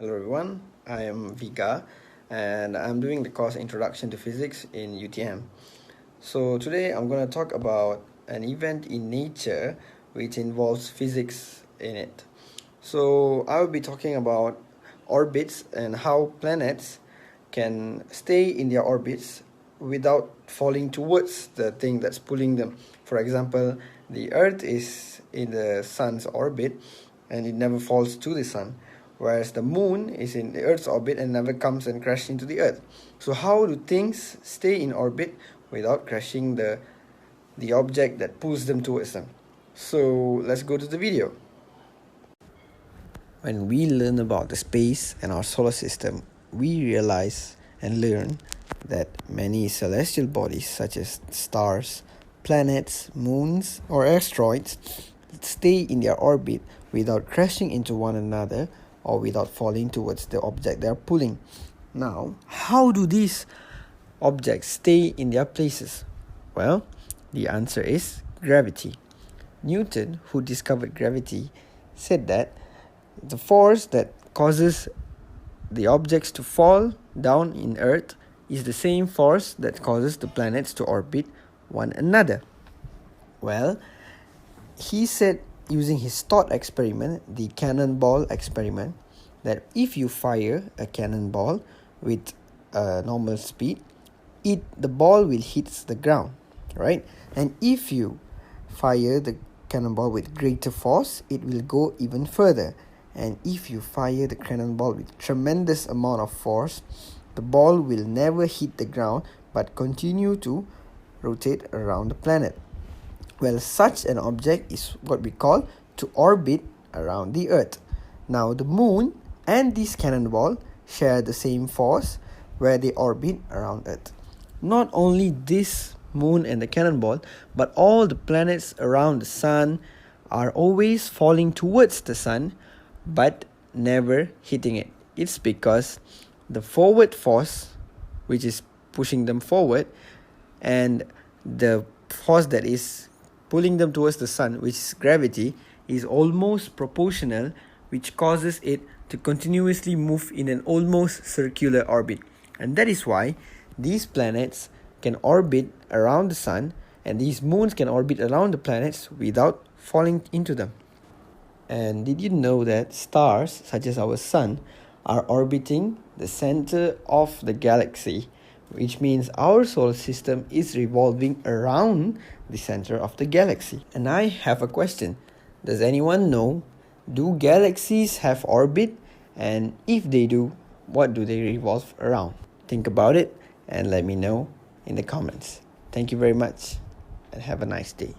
Hello everyone, I am Viga and I'm doing the course Introduction to Physics in UTM. So today I'm going to talk about an event in nature which involves physics in it. So I will be talking about orbits and how planets can stay in their orbits without falling towards the thing that's pulling them. For example, the Earth is in the Sun's orbit and it never falls to the Sun, whereas the Moon is in the Earth's orbit and never comes and crashes into the Earth. So how do things stay in orbit without crashing the object that pulls them towards them? So let's go to the video. When we learn about the space and our solar system, we realize and learn that many celestial bodies such as stars, planets, moons, or asteroids stay in their orbit without crashing into one another or without falling towards the object they are pulling. Now, how do these objects stay in their places? Well, the answer is gravity. Newton, who discovered gravity, said that the force that causes the objects to fall down in Earth is the same force that causes the planets to orbit one another. Well, he said using his thought experiment, the cannonball experiment, that if you fire a cannonball with a normal speed, the ball will hit the ground, right? And if you fire the cannonball with greater force, it will go even further. And if you fire the cannonball with tremendous amount of force, the ball will never hit the ground but continue to rotate around the planet. Well, such an object is what we call to orbit around the Earth. Now, the Moon and this cannonball share the same force where they orbit around Earth. Not only this Moon and the cannonball, but all the planets around the Sun are always falling towards the Sun but never hitting it. It's because the forward force, which is pushing them forward, and the force that is pulling them towards the Sun, which is gravity, is almost proportional, which causes it to continuously move in an almost circular orbit. And that is why these planets can orbit around the Sun and these moons can orbit around the planets without falling into them. And did you know that stars, such as our Sun, are orbiting the center of the galaxy, which means our solar system is revolving around the center of the galaxy? And I have a question. Does anyone know, do galaxies have orbit? And if they do, what do they revolve around? Think about it and let me know in the comments. Thank you very much and have a nice day.